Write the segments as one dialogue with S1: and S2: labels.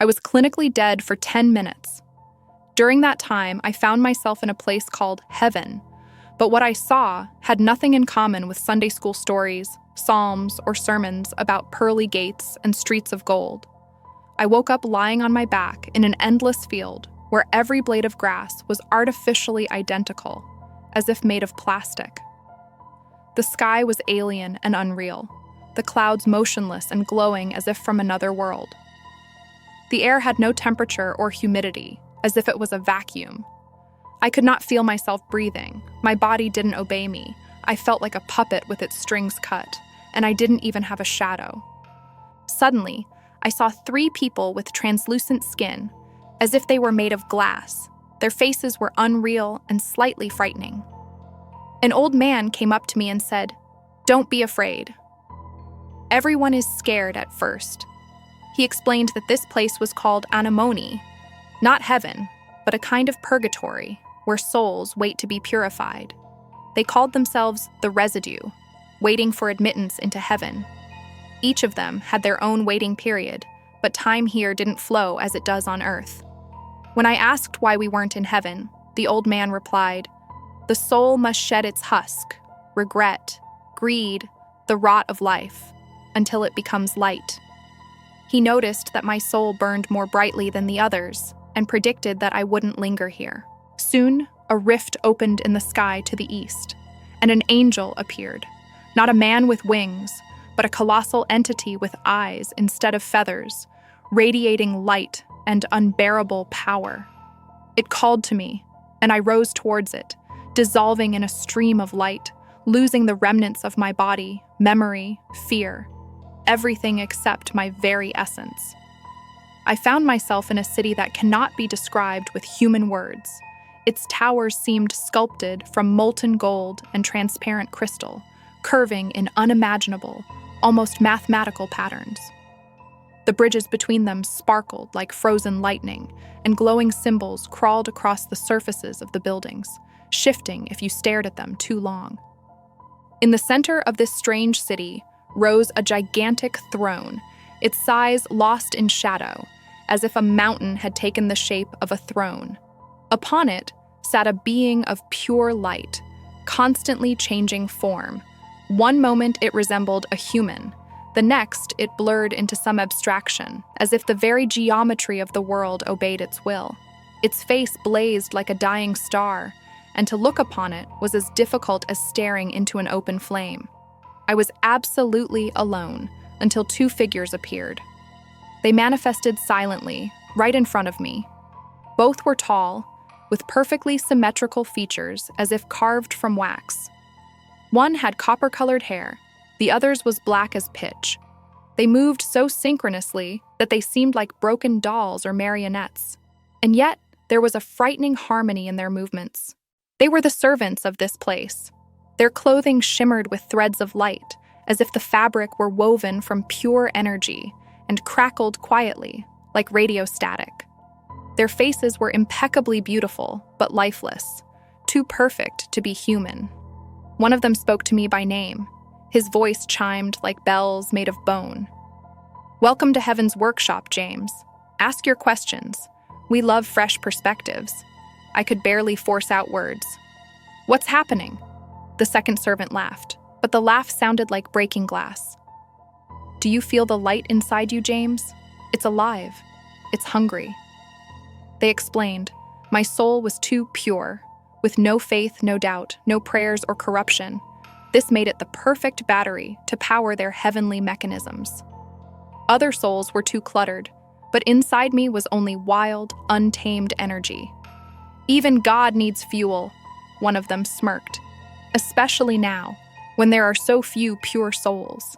S1: I was clinically dead for 10 minutes. During that time, I found myself in a place called heaven, but what I saw had nothing in common with Sunday school stories, psalms, or sermons about pearly gates and streets of gold. I woke up lying on my back in an endless field where every blade of grass was artificially identical, as if made of plastic. The sky was alien and unreal, the clouds motionless and glowing as if from another world. The air had no temperature or humidity, as if it was a vacuum. I could not feel myself breathing. My body didn't obey me. I felt like a puppet with its strings cut, and I didn't even have a shadow. Suddenly, I saw 3 people with translucent skin, as if they were made of glass. Their faces were unreal and slightly frightening. An old man came up to me and said, "Don't be afraid. Everyone is scared at first." He explained that this place was called anemone, not heaven, but a kind of purgatory where souls wait to be purified. They called themselves the residue, waiting for admittance into heaven. Each of them had their own waiting period, but time here didn't flow as it does on earth. When I asked why we weren't in heaven, the old man replied, "The soul must shed its husk, regret, greed, the rot of life, until it becomes light." He noticed that my soul burned more brightly than the others and predicted that I wouldn't linger here. Soon, a rift opened in the sky to the east, and an angel appeared, not a man with wings, but a colossal entity with eyes instead of feathers, radiating light and unbearable power. It called to me, and I rose towards it, dissolving in a stream of light, losing the remnants of my body, memory, fear, everything except my very essence. I found myself in a city that cannot be described with human words. Its towers seemed sculpted from molten gold and transparent crystal, curving in unimaginable, almost mathematical patterns. The bridges between them sparkled like frozen lightning, and glowing symbols crawled across the surfaces of the buildings, shifting if you stared at them too long. In the center of this strange city rose a gigantic throne, its size lost in shadow, as if a mountain had taken the shape of a throne. Upon it sat a being of pure light, constantly changing form. One moment it resembled a human, the next it blurred into some abstraction, as if the very geometry of the world obeyed its will. Its face blazed like a dying star, and to look upon it was as difficult as staring into an open flame. I was absolutely alone until 2 figures appeared. They manifested silently, right in front of me. Both were tall, with perfectly symmetrical features as if carved from wax. One had copper-colored hair, the other's was black as pitch. They moved so synchronously that they seemed like broken dolls or marionettes. And yet, there was a frightening harmony in their movements. They were the servants of this place. Their clothing shimmered with threads of light, as if the fabric were woven from pure energy, and crackled quietly, like radio static. Their faces were impeccably beautiful, but lifeless, too perfect to be human. One of them spoke to me by name. His voice chimed like bells made of bone. "Welcome to Heaven's workshop, James. Ask your questions. We love fresh perspectives." I could barely force out words. "What's happening?" The second servant laughed, but the laugh sounded like breaking glass. "Do you feel the light inside you, James? It's alive. It's hungry." They explained, my soul was too pure, with no faith, no doubt, no prayers or corruption. This made it the perfect battery to power their heavenly mechanisms. Other souls were too cluttered, but inside me was only wild, untamed energy. "Even God needs fuel," one of them smirked, "especially now, when there are so few pure souls."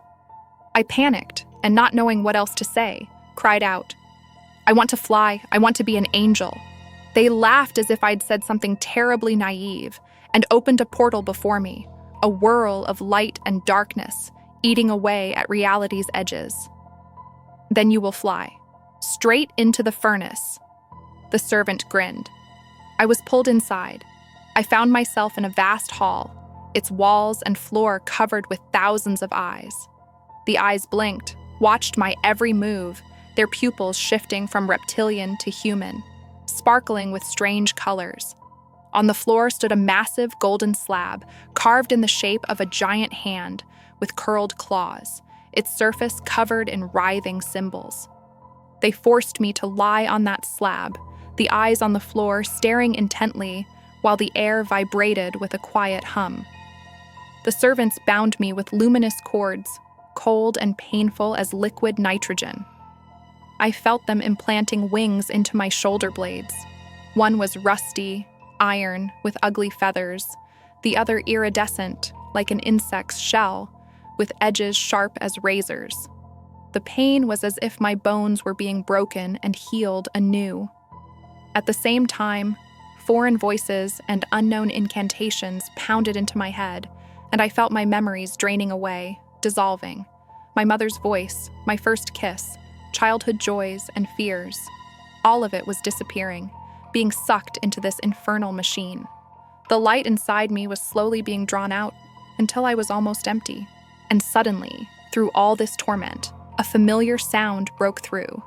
S1: I panicked, and not knowing what else to say, cried out, "I want to fly. I want to be an angel." They laughed as if I'd said something terribly naive, and opened a portal before me, a whirl of light and darkness, eating away at reality's edges. "Then you will fly, straight into the furnace." The servant grinned. I was pulled inside. I found myself in a vast hall, its walls and floor covered with thousands of eyes. The eyes blinked, watched my every move, their pupils shifting from reptilian to human, sparkling with strange colors. On the floor stood a massive golden slab, carved in the shape of a giant hand with curled claws, its surface covered in writhing symbols. They forced me to lie on that slab, the eyes on the floor staring intently, while the air vibrated with a quiet hum. The servants bound me with luminous cords, cold and painful as liquid nitrogen. I felt them implanting wings into my shoulder blades. One was rusty, iron, with ugly feathers, the other iridescent, like an insect's shell, with edges sharp as razors. The pain was as if my bones were being broken and healed anew. At the same time, foreign voices and unknown incantations pounded into my head, and I felt my memories draining away, dissolving. My mother's voice, my first kiss, childhood joys and fears. All of it was disappearing, being sucked into this infernal machine. The light inside me was slowly being drawn out until I was almost empty. And suddenly, through all this torment, a familiar sound broke through.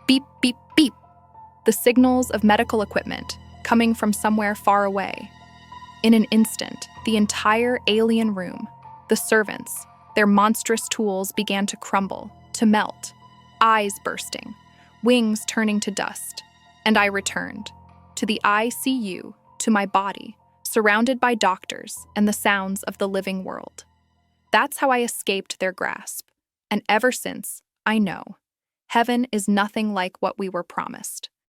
S1: Beep, beep, beep. The signals of medical equipment coming from somewhere far away. In an instant, the entire alien room, the servants, their monstrous tools began to crumble, to melt, eyes bursting, wings turning to dust, and I returned to the ICU, to my body, surrounded by doctors and the sounds of the living world. That's how I escaped their grasp, and ever since, I know, heaven is nothing like what we were promised.